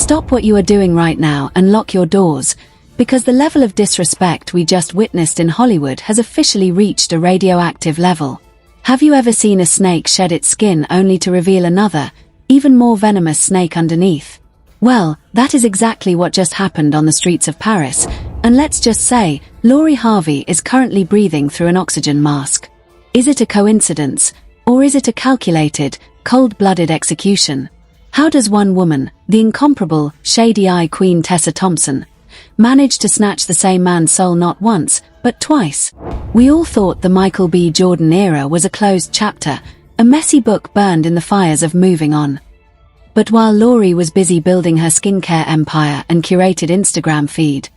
Stop what you are doing right now and lock your doors, because the level of disrespect we just witnessed in Hollywood has officially reached a radioactive level. Have you ever seen a snake shed its skin only to reveal another, even more venomous snake underneath? Well, that is exactly what just happened on the streets of Paris, and let's just say, Lori Harvey is currently breathing through an oxygen mask. Is it a coincidence, or is it a calculated, cold-blooded execution? How does one woman, the incomparable, shady-eye Queen Tessa Thompson, manage to snatch the same man's soul not once, but twice? We all thought the Michael B. Jordan era was a closed chapter, a messy book burned in the fires of moving on. But while Lori was busy building her skincare empire and curated Instagram feed,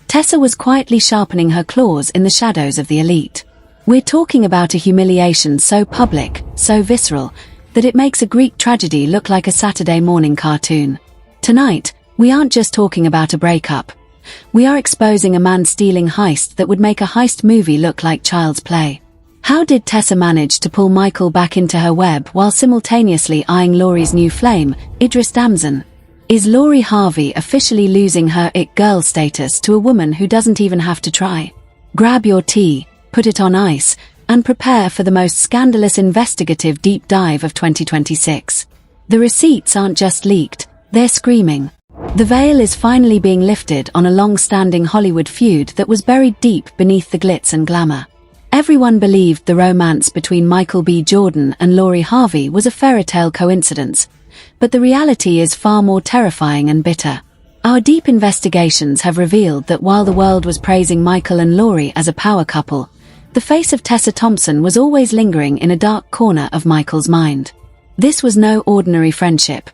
Tessa was quietly sharpening her claws in the shadows of the elite. We're talking about a humiliation so public, so visceral, that it makes a Greek tragedy look like a Saturday morning cartoon. Tonight, we aren't just talking about a breakup. We are exposing a man-stealing heist that would make a heist movie look like child's play. How did Tessa manage to pull Michael back into her web while simultaneously eyeing Lori's new flame, Idris Damson? Is Lori Harvey officially losing her it girl status to a woman who doesn't even have to try? Grab your tea, put it on ice, and prepare for the most scandalous investigative deep dive of 2026. The receipts aren't just leaked, they're screaming. The veil is finally being lifted on a long-standing Hollywood feud that was buried deep beneath the glitz and glamour. Everyone believed the romance between Michael B. Jordan and Lori Harvey was a fairy-tale coincidence, but the reality is far more terrifying and bitter. Our deep investigations have revealed that while the world was praising Michael and Lori as a power couple, the face of Tessa Thompson was always lingering in a dark corner of Michael's mind. This was no ordinary friendship.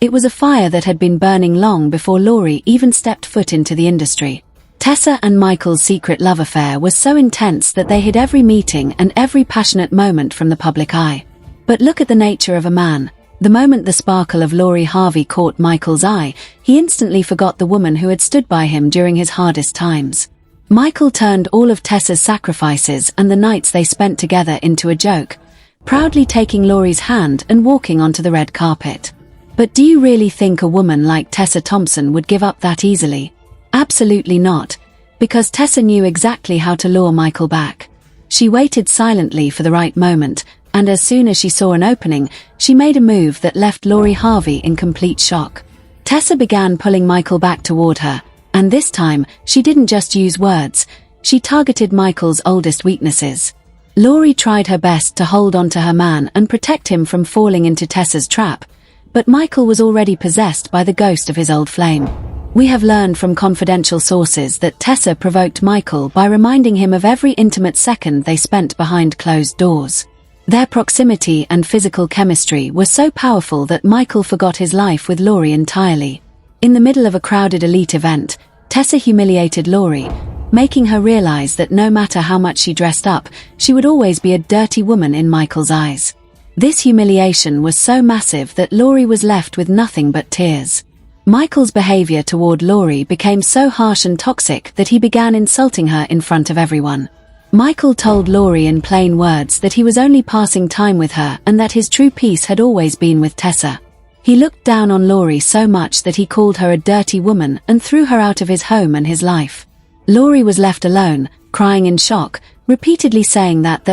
It was a fire that had been burning long before Lori even stepped foot into the industry. Tessa and Michael's secret love affair was so intense that they hid every meeting and every passionate moment from the public eye. But look at the nature of a man. The moment the sparkle of Lori Harvey caught Michael's eye, he instantly forgot the woman who had stood by him during his hardest times. Michael turned all of Tessa's sacrifices and the nights they spent together into a joke, proudly taking Lori's hand and walking onto the red carpet. But do you really think a woman like Tessa Thompson would give up that easily? Absolutely not, because Tessa knew exactly how to lure Michael back. She waited silently for the right moment, and as soon as she saw an opening, she made a move that left Lori Harvey in complete shock. Tessa began pulling Michael back toward her, and this time, she didn't just use words, she targeted Michael's oldest weaknesses. Lori tried her best to hold on to her man and protect him from falling into Tessa's trap, but Michael was already possessed by the ghost of his old flame. We have learned from confidential sources that Tessa provoked Michael by reminding him of every intimate second they spent behind closed doors. Their proximity and physical chemistry were so powerful that Michael forgot his life with Lori entirely. In the middle of a crowded elite event, Tessa humiliated Lori, making her realize that no matter how much she dressed up, she would always be a dirty woman in Michael's eyes. This humiliation was so massive that Lori was left with nothing but tears. Michael's behavior toward Lori became so harsh and toxic that he began insulting her in front of everyone. Michael told Lori in plain words that he was only passing time with her and that his true peace had always been with Tessa. He looked down on Lori so much that he called her a dirty woman and threw her out of his home and his life. Lori was left alone, crying in shock, repeatedly saying that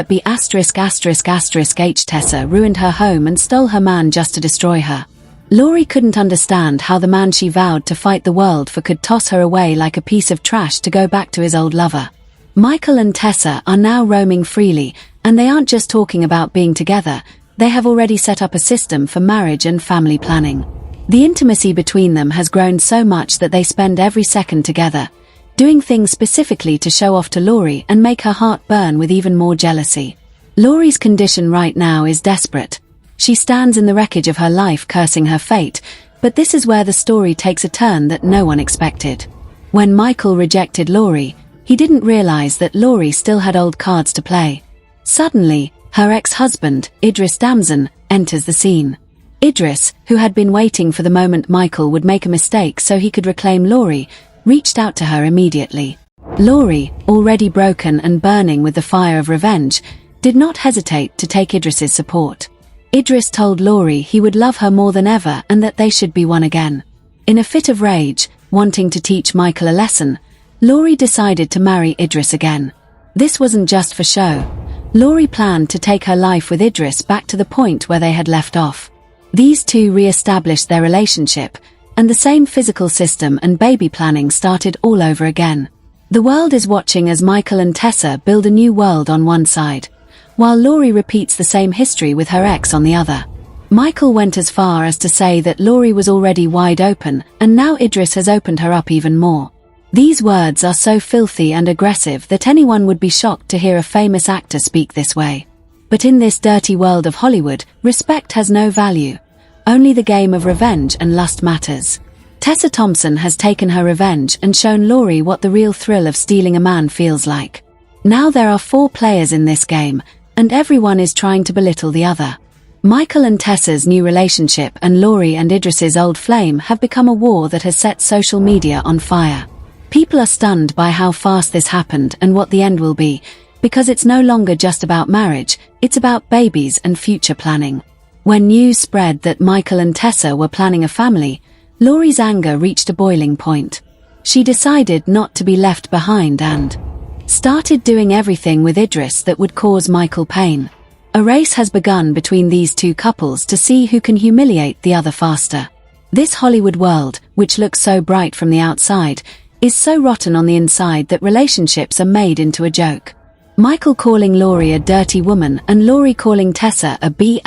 H Tessa ruined her home and stole her man just to destroy her. Lori couldn't understand how the man she vowed to fight the world for could toss her away like a piece of trash to go back to his old lover. Michael and Tessa are now roaming freely, and they aren't just talking about being together, they have already set up a system for marriage and family planning. The intimacy between them has grown so much that they spend every second together, doing things specifically to show off to Lori and make her heart burn with even more jealousy. Lori's condition right now is desperate. She stands in the wreckage of her life cursing her fate, but this is where the story takes a turn that no one expected. When Michael rejected Lori, he didn't realize that Lori still had old cards to play. Suddenly, her ex-husband, Idris Damson, enters the scene. Idris, who had been waiting for the moment Michael would make a mistake so he could reclaim Lori, reached out to her immediately. Lori, already broken and burning with the fire of revenge, did not hesitate to take Idris's support. Idris told Lori he would love her more than ever and that they should be one again. In a fit of rage, wanting to teach Michael a lesson, Laurie decided to marry Idris again. This wasn't just for show. Laurie planned to take her life with Idris back to the point where they had left off. These two re-established their relationship, and the same physical system and baby planning started all over again. The world is watching as Michael and Tessa build a new world on one side, while Laurie repeats the same history with her ex on the other. Michael went as far as to say that Laurie was already wide open, and now Idris has opened her up even more. These words are so filthy and aggressive that anyone would be shocked to hear a famous actor speak this way. But in this dirty world of Hollywood, respect has no value. Only the game of revenge and lust matters. Tessa Thompson has taken her revenge and shown Laurie what the real thrill of stealing a man feels like. Now there are 4 players in this game, and everyone is trying to belittle the other. Michael and Tessa's new relationship and Laurie and Idris's old flame have become a war that has set social media on fire. People are stunned by how fast this happened and what the end will be, because it's no longer just about marriage, it's about babies and future planning. When news spread that Michael and Tessa were planning a family, Laurie's anger reached a boiling point. She decided not to be left behind and started doing everything with Idris that would cause Michael pain. A race has begun between these two couples to see who can humiliate the other faster. This Hollywood world, which looks so bright from the outside, is so rotten on the inside that relationships are made into a joke. Michael calling Laurie a dirty woman and Laurie calling Tessa a B*****H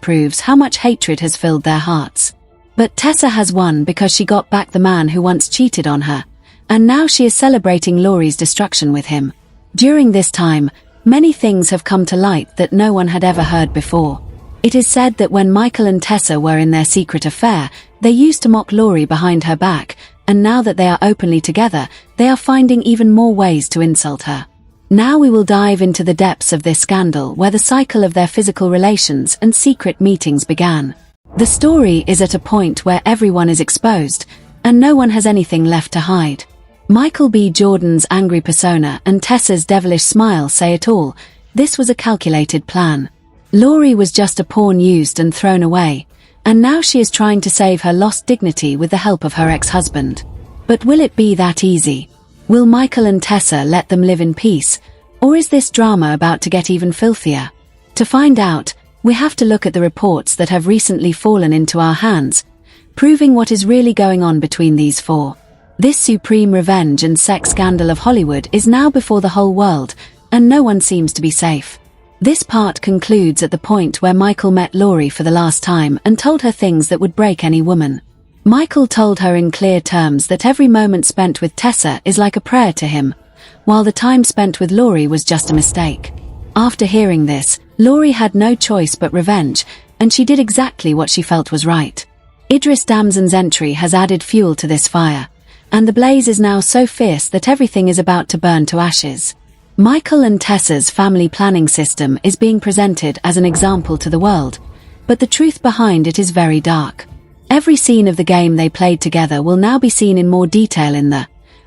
proves how much hatred has filled their hearts. But Tessa has won because she got back the man who once cheated on her, and now she is celebrating Laurie's destruction with him. During this time, many things have come to light that no one had ever heard before. It is said that when Michael and Tessa were in their secret affair, they used to mock Laurie behind her back, and now that they are openly together, they are finding even more ways to insult her. Now we will dive into the depths of this scandal where the cycle of their physical relations and secret meetings began. The story is at a point where everyone is exposed, and no one has anything left to hide. Michael B. Jordan's angry persona and Tessa's devilish smile say it all. This was a calculated plan. Laurie was just a pawn used and thrown away, and now she is trying to save her lost dignity with the help of her ex-husband. But will it be that easy? Will Michael and Tessa let them live in peace, or is this drama about to get even filthier? To find out, we have to look at the reports that have recently fallen into our hands, proving what is really going on between these 4. This supreme revenge and sex scandal of Hollywood is now before the whole world, and no one seems to be safe. This part concludes at the point where Michael met Laurie for the last time and told her things that would break any woman. Michael told her in clear terms that every moment spent with Tessa is like a prayer to him, while the time spent with Laurie was just a mistake. After hearing this, Laurie had no choice but revenge, and she did exactly what she felt was right. Idris Damson's entry has added fuel to this fire, and the blaze is now so fierce that everything is about to burn to ashes. Michael and Tessa's family planning system is being presented as an example to the world, but the truth behind it is very dark. Every scene of the game they played together will now be seen in more detail in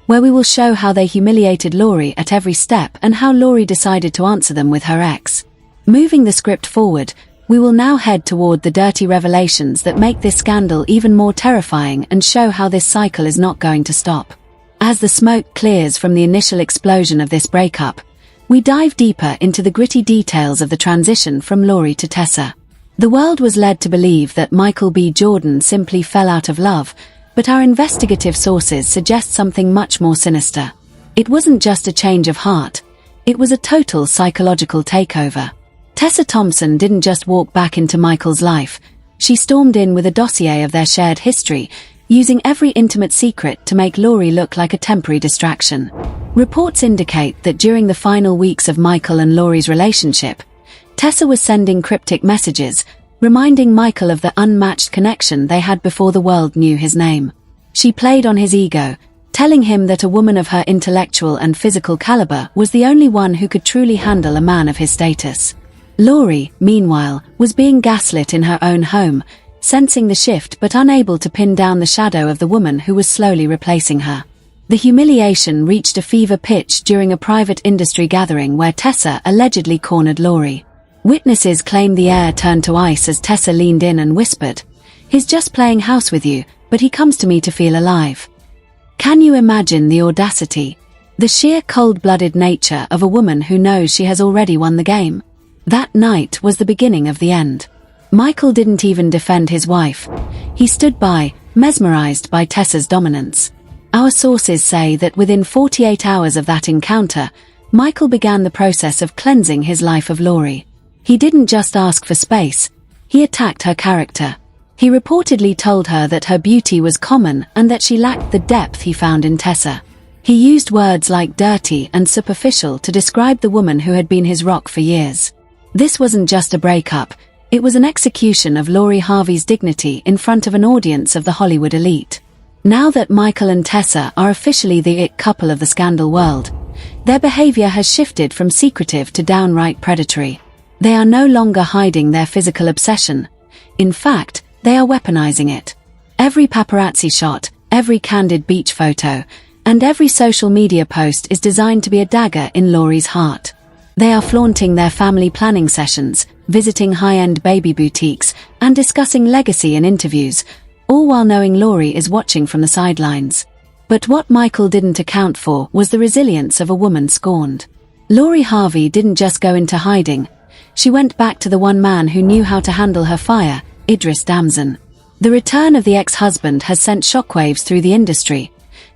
where we will show how they humiliated Laurie at every step and how Laurie decided to answer them with her ex. Moving the script forward, we will now head toward the dirty revelations that make this scandal even more terrifying and show how this cycle is not going to stop. As the smoke clears from the initial explosion of this breakup, we dive deeper into the gritty details of the transition from Laurie to Tessa. The world was led to believe that Michael B. Jordan simply fell out of love, but our investigative sources suggest something much more sinister. It wasn't just a change of heart, it was a total psychological takeover. Tessa Thompson didn't just walk back into Michael's life, she stormed in with a dossier of their shared history, using every intimate secret to make Laurie look like a temporary distraction. Reports indicate that during the final weeks of Michael and Laurie's relationship, Tessa was sending cryptic messages, reminding Michael of the unmatched connection they had before the world knew his name. She played on his ego, telling him that a woman of her intellectual and physical caliber was the only one who could truly handle a man of his status. Laurie, meanwhile, was being gaslit in her own home, sensing the shift but unable to pin down the shadow of the woman who was slowly replacing her. The humiliation reached a fever pitch during a private industry gathering where Tessa allegedly cornered Laurie. Witnesses claim the air turned to ice as Tessa leaned in and whispered, He's just playing house with you, but he comes to me to feel alive. Can you imagine the audacity? The sheer cold-blooded nature of a woman who knows she has already won the game. That night was the beginning of the end. Michael didn't even defend his wife. He stood by, mesmerized by Tessa's dominance. Our sources say that within 48 hours of that encounter, Michael began the process of cleansing his life of Laurie. He didn't just ask for space, he attacked her character. He reportedly told her that her beauty was common and that she lacked the depth he found in Tessa. He used words like dirty and superficial to describe the woman who had been his rock for years. This wasn't just a breakup, it was an execution of Laurie Harvey's dignity in front of an audience of the Hollywood elite. Now that Michael and Tessa are officially the it couple of the scandal world, their behavior has shifted from secretive to downright predatory. They are no longer hiding their physical obsession. In fact, they are weaponizing it. Every paparazzi shot, every candid beach photo, and every social media post is designed to be a dagger in Laurie's heart. They are flaunting their family planning sessions, visiting high-end baby boutiques, and discussing legacy in interviews, all while knowing Laurie is watching from the sidelines. But what Michael didn't account for was the resilience of a woman scorned. Laurie Harvey didn't just go into hiding. She went back to the one man who knew how to handle her fire, Idris Damson. The return of the ex-husband has sent shockwaves through the industry,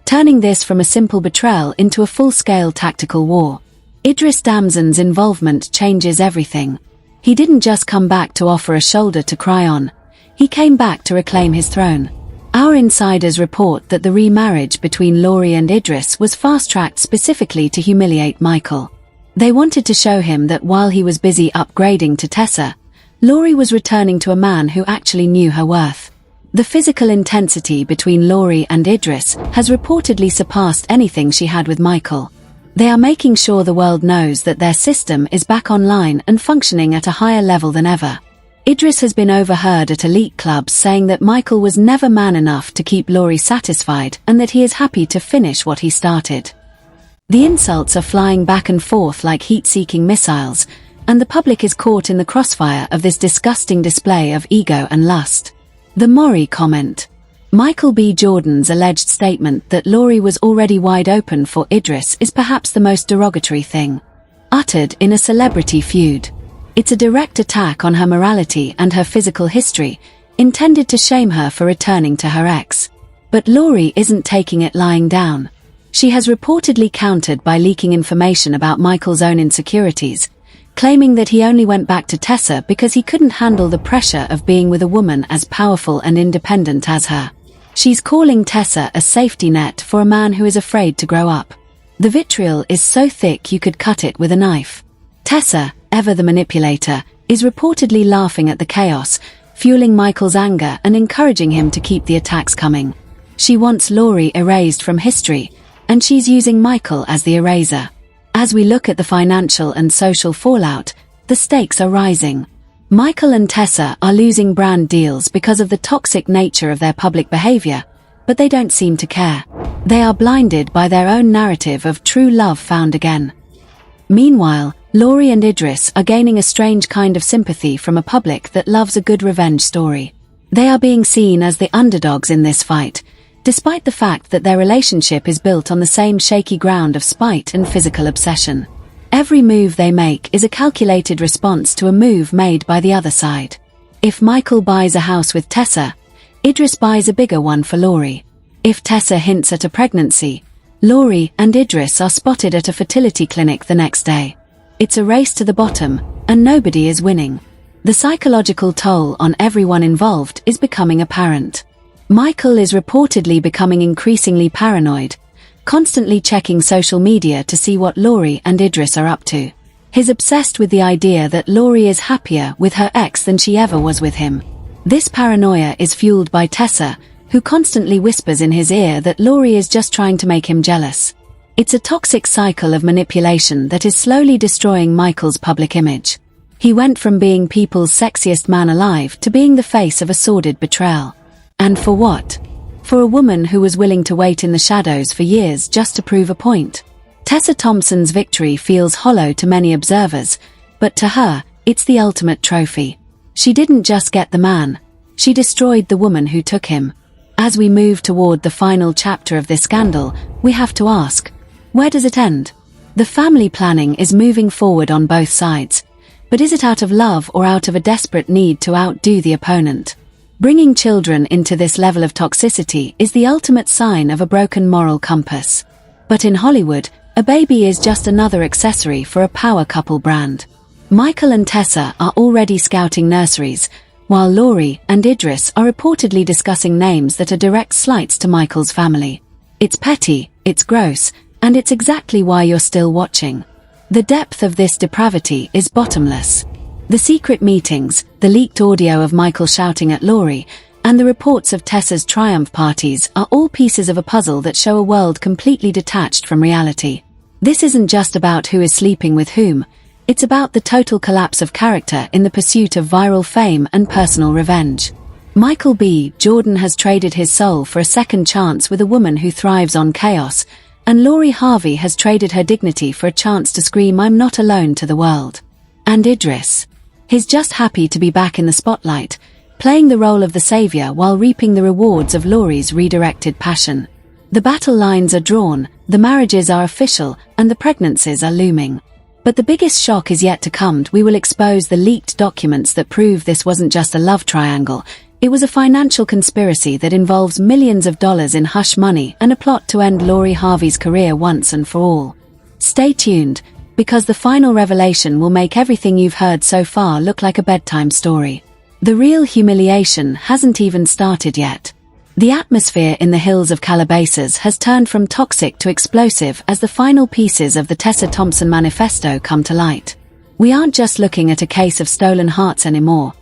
turning this from a simple betrayal into a full-scale tactical war. Idris Damson's involvement changes everything. He didn't just come back to offer a shoulder to cry on. He came back to reclaim his throne. Our insiders report that the remarriage between Laurie and Idris was fast-tracked specifically to humiliate Michael. They wanted to show him that while he was busy upgrading to Tessa, Laurie was returning to a man who actually knew her worth. The physical intensity between Laurie and Idris has reportedly surpassed anything she had with Michael. They are making sure the world knows that their system is back online and functioning at a higher level than ever. Idris has been overheard at elite clubs saying that Michael was never man enough to keep Laurie satisfied and that he is happy to finish what he started. The insults are flying back and forth like heat-seeking missiles, and the public is caught in the crossfire of this disgusting display of ego and lust. The Maury comment. Michael B. Jordan's alleged statement that Laurie was already wide open for Idris is perhaps the most derogatory thing uttered in a celebrity feud. It's a direct attack on her morality and her physical history, intended to shame her for returning to her ex. But Laurie isn't taking it lying down. She has reportedly countered by leaking information about Michael's own insecurities, claiming that he only went back to Tessa because he couldn't handle the pressure of being with a woman as powerful and independent as her. She's calling Tessa a safety net for a man who is afraid to grow up. The vitriol is so thick you could cut it with a knife. Tessa, ever the manipulator, is reportedly laughing at the chaos, fueling Michael's anger and encouraging him to keep the attacks coming. She wants Laurie erased from history, and she's using Michael as the eraser. As we look at the financial and social fallout, the stakes are rising. Michael and Tessa are losing brand deals because of the toxic nature of their public behavior, but they don't seem to care. They are blinded by their own narrative of true love found again. Meanwhile, Laurie and Idris are gaining a strange kind of sympathy from a public that loves a good revenge story. They are being seen as the underdogs in this fight, despite the fact that their relationship is built on the same shaky ground of spite and physical obsession. Every move they make is a calculated response to a move made by the other side. If Michael buys a house with Tessa, Idris buys a bigger one for Laurie. If Tessa hints at a pregnancy, Laurie and Idris are spotted at a fertility clinic the next day. It's a race to the bottom, and nobody is winning. The psychological toll on everyone involved is becoming apparent. Michael is reportedly becoming increasingly paranoid, constantly checking social media to see what Laurie and Idris are up to. He's obsessed with the idea that Laurie is happier with her ex than she ever was with him. This paranoia is fueled by Tessa, who constantly whispers in his ear that Laurie is just trying to make him jealous. It's a toxic cycle of manipulation that is slowly destroying Michael's public image. He went from being people's sexiest man alive to being the face of a sordid betrayal. And for what? For a woman who was willing to wait in the shadows for years just to prove a point. Tessa Thompson's victory feels hollow to many observers, but to her, it's the ultimate trophy. She didn't just get the man, She destroyed the woman who took him. As we move toward the final chapter of this scandal, we have to ask, where does it end? The family planning is moving forward on both sides. But is it out of love or out of a desperate need to outdo the opponent? Bringing children into this level of toxicity is the ultimate sign of a broken moral compass. But in Hollywood, a baby is just another accessory for a power couple brand. Michael and Tessa are already scouting nurseries, while Laurie and Idris are reportedly discussing names that are direct slights to Michael's family. It's petty, it's gross, and it's exactly why you're still watching. The depth of this depravity is bottomless. The secret meetings, the leaked audio of Michael shouting at Laurie, and the reports of Tessa's triumph parties are all pieces of a puzzle that show a world completely detached from reality. This isn't just about who is sleeping with whom, it's about the total collapse of character in the pursuit of viral fame and personal revenge. Michael B. Jordan has traded his soul for a second chance with a woman who thrives on chaos, and Harvey has traded her dignity for a chance to scream "I'm not alone" to the world. And Idris. He's just happy to be back in the spotlight, playing the role of the savior while reaping the rewards of Laurie's redirected passion. The battle lines are drawn, the marriages are official, and the pregnancies are looming. But the biggest shock is yet to come. We will expose the leaked documents that prove this wasn't just a love triangle. It was a financial conspiracy that involves millions of dollars in hush money and a plot to end Harvey's career once and for all. Stay tuned, because the final revelation will make everything you've heard so far look like a bedtime story. The real humiliation hasn't even started yet. The atmosphere in the hills of Calabasas has turned from toxic to explosive as the final pieces of the Tessa Thompson manifesto come to light. We aren't just looking at a case of stolen hearts anymore.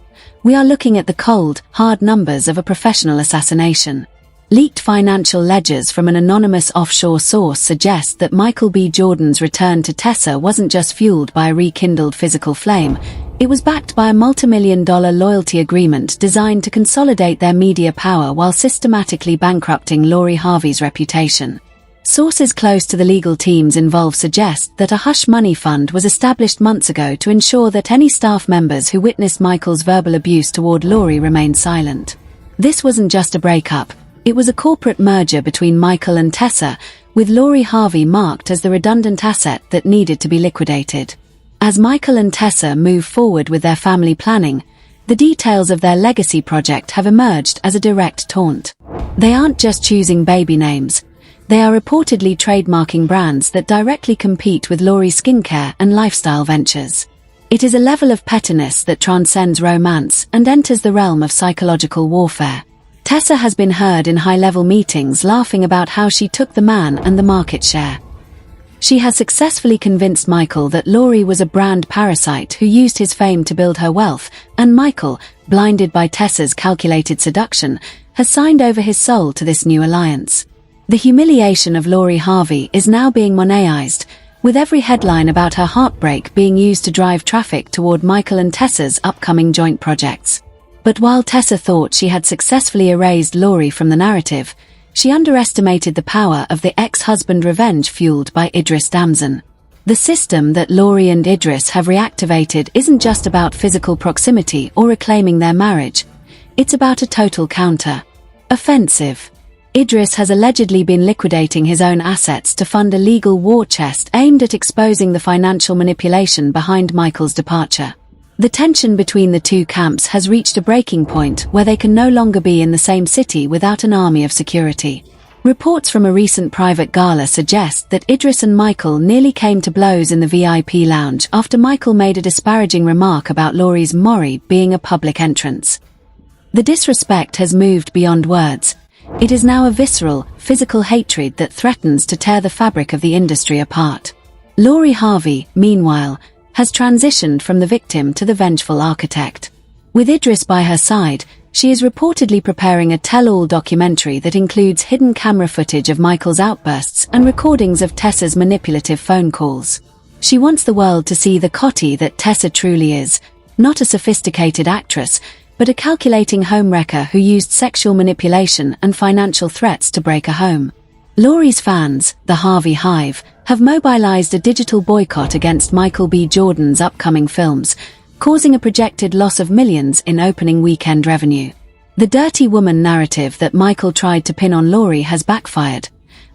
We are looking at the cold, hard numbers of a professional assassination. Leaked financial ledgers from an anonymous offshore source suggest that Michael B. Jordan's return to Tessa wasn't just fueled by a rekindled physical flame, it was backed by a multi-million-dollar loyalty agreement designed to consolidate their media power while systematically bankrupting Harvey's reputation. Sources close to the legal teams involved suggest that a hush money fund was established months ago to ensure that any staff members who witnessed Michael's verbal abuse toward Laurie remained silent. This wasn't just a breakup, it was a corporate merger between Michael and Tessa, with Harvey marked as the redundant asset that needed to be liquidated. As Michael and Tessa move forward with their family planning, the details of their legacy project have emerged as a direct taunt. They aren't just choosing baby names. They are reportedly trademarking brands that directly compete with Laurie's skincare and lifestyle ventures. It is a level of pettiness that transcends romance and enters the realm of psychological warfare. Tessa has been heard in high-level meetings laughing about how she took the man and the market share. She has successfully convinced Michael that Laurie was a brand parasite who used his fame to build her wealth, and Michael, blinded by Tessa's calculated seduction, has signed over his soul to this new alliance. The humiliation of Harvey is now being monetized, with every headline about her heartbreak being used to drive traffic toward Michael and Tessa's upcoming joint projects. But while Tessa thought she had successfully erased Laurie from the narrative, she underestimated the power of the ex-husband revenge fueled by Idris Damson. The system that Laurie and Idris have reactivated isn't just about physical proximity or reclaiming their marriage. It's about a total counter-offensive. Idris has allegedly been liquidating his own assets to fund a legal war chest aimed at exposing the financial manipulation behind Michael's departure. The tension between the two camps has reached a breaking point where they can no longer be in the same city without an army of security. Reports from a recent private gala suggest that Idris and Michael nearly came to blows in the VIP lounge after Michael made a disparaging remark about Laurie's Maury being a public entrance. The disrespect has moved beyond words. It is now a visceral, physical hatred that threatens to tear the fabric of the industry apart. Harvey, meanwhile, has transitioned from the victim to the vengeful architect. With Idris by her side, she is reportedly preparing a tell-all documentary that includes hidden camera footage of Michael's outbursts and recordings of Tessa's manipulative phone calls. She wants the world to see the Cotty that Tessa truly is, not a sophisticated actress, but a calculating homewrecker who used sexual manipulation and financial threats to break a home. Laurie's fans, the Harvey Hive, have mobilized a digital boycott against Michael B. Jordan's upcoming films, causing a projected loss of millions in opening weekend revenue. The dirty woman narrative that Michael tried to pin on Laurie has backfired,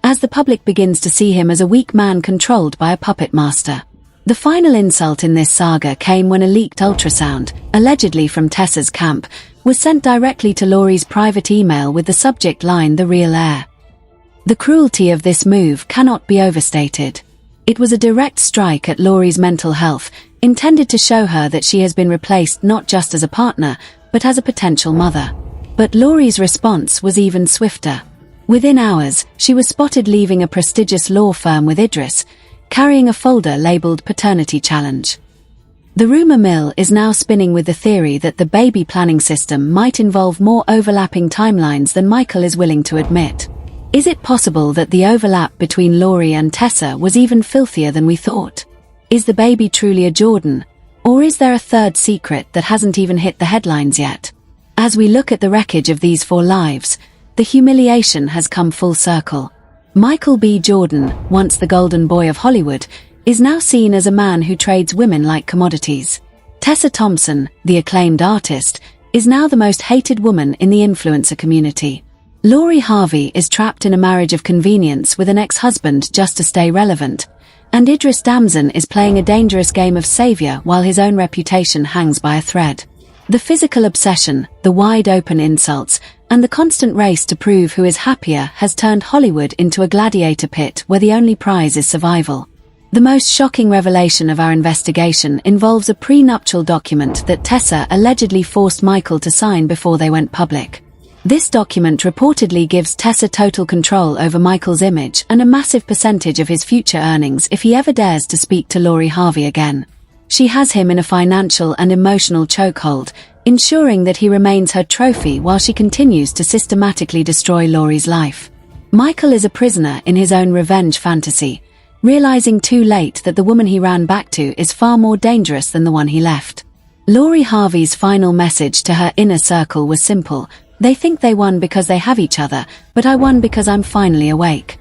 as the public begins to see him as a weak man controlled by a puppet master. The final insult in this saga came when a leaked ultrasound, allegedly from Tessa's camp, was sent directly to Laurie's private email with the subject line "The Real Heir." The cruelty of this move cannot be overstated. It was a direct strike at Laurie's mental health, intended to show her that she has been replaced not just as a partner, but as a potential mother. But Laurie's response was even swifter. Within hours, she was spotted leaving a prestigious law firm with Idris, carrying a folder labeled Paternity Challenge. The rumor mill is now spinning with the theory that the baby planning system might involve more overlapping timelines than Michael is willing to admit. Is it possible that the overlap between Laurie and Tessa was even filthier than we thought? Is the baby truly a Jordan, or is there a third secret that hasn't even hit the headlines yet? As we look at the wreckage of these 4 lives, the humiliation has come full circle. Michael B. Jordan, once the golden boy of Hollywood, is now seen as a man who trades women like commodities. Tessa Thompson, the acclaimed artist, is now the most hated woman in the influencer community. Harvey is trapped in a marriage of convenience with an ex-husband just to stay relevant, and Idris Damson is playing a dangerous game of savior while his own reputation hangs by a thread. The physical obsession, the wide-open insults, and the constant race to prove who is happier has turned Hollywood into a gladiator pit where the only prize is survival. The most shocking revelation of our investigation involves a prenuptial document that Tessa allegedly forced Michael to sign before they went public. This document reportedly gives Tessa total control over Michael's image and a massive percentage of his future earnings if he ever dares to speak to Harvey again. She has him in a financial and emotional chokehold, ensuring that he remains her trophy while she continues to systematically destroy Laurie's life. Michael is a prisoner in his own revenge fantasy, realizing too late that the woman he ran back to is far more dangerous than the one he left. Harvey's final message to her inner circle was simple: "They think they won because they have each other, but I won because I'm finally awake."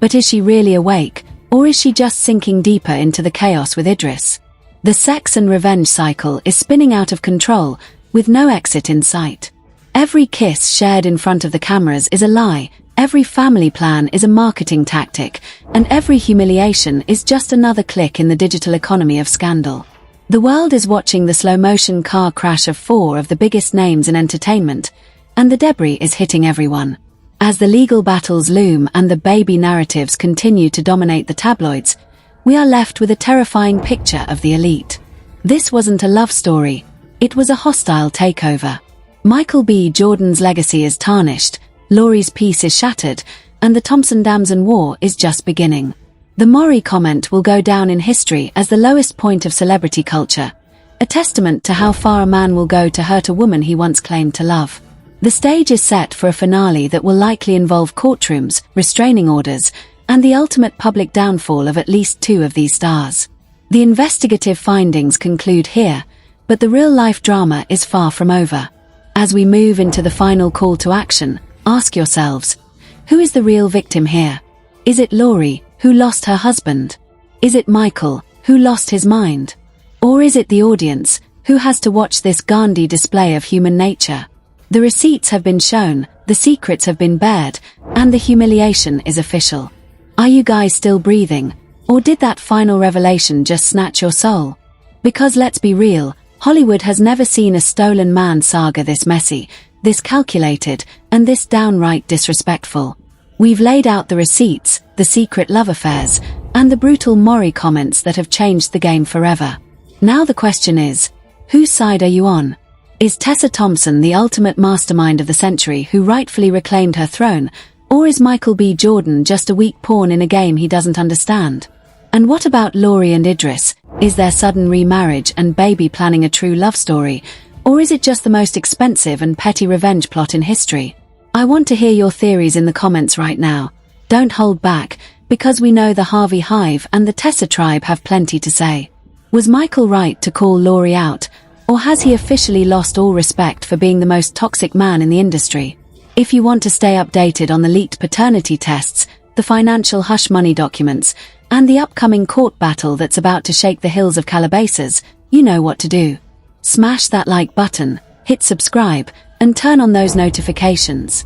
But is she really awake, or is she just sinking deeper into the chaos with Idris? The sex and revenge cycle is spinning out of control, with no exit in sight. Every kiss shared in front of the cameras is a lie, every family plan is a marketing tactic, and every humiliation is just another click in the digital economy of scandal. The world is watching the slow-motion car crash of 4 of the biggest names in entertainment, and the debris is hitting everyone. As the legal battles loom and the baby narratives continue to dominate the tabloids, we are left with a terrifying picture of the elite. This wasn't a love story, it was a hostile takeover. Michael B. Jordan's legacy is tarnished, Laurie's peace is shattered, and the Thompson-Damson war is just beginning. The Maury comment will go down in history as the lowest point of celebrity culture, a testament to how far a man will go to hurt a woman he once claimed to love. The stage is set for a finale that will likely involve courtrooms, restraining orders, and the ultimate public downfall of at least 2 of these stars. The investigative findings conclude here, but the real-life drama is far from over. As we move into the final call to action, ask yourselves, who is the real victim here? Is it Laurie, who lost her husband? Is it Michael, who lost his mind? Or is it the audience, who has to watch this Gandhi display of human nature? The receipts have been shown, the secrets have been bared, and the humiliation is official. Are you guys still breathing, or did that final revelation just snatch your soul? Because let's be real, Hollywood has never seen a stolen man saga this messy, this calculated, and this downright disrespectful. We've laid out the receipts, the secret love affairs, and the brutal Maury comments that have changed the game forever. Now the question is, whose side are you on? Is Tessa Thompson the ultimate mastermind of the century who rightfully reclaimed her throne, or is Michael B. Jordan just a weak pawn in a game he doesn't understand? And what about Laurie and Idris? Is their sudden remarriage and baby planning a true love story, or is it just the most expensive and petty revenge plot in history? I want to hear your theories in the comments right now. Don't hold back, because we know the Harvey Hive and the Tessa tribe have plenty to say. Was Michael right to call Laurie out, or has he officially lost all respect for being the most toxic man in the industry? If you want to stay updated on the leaked paternity tests, the financial hush money documents, and the upcoming court battle that's about to shake the hills of Calabasas, you know what to do. Smash that like button, hit subscribe, and turn on those notifications.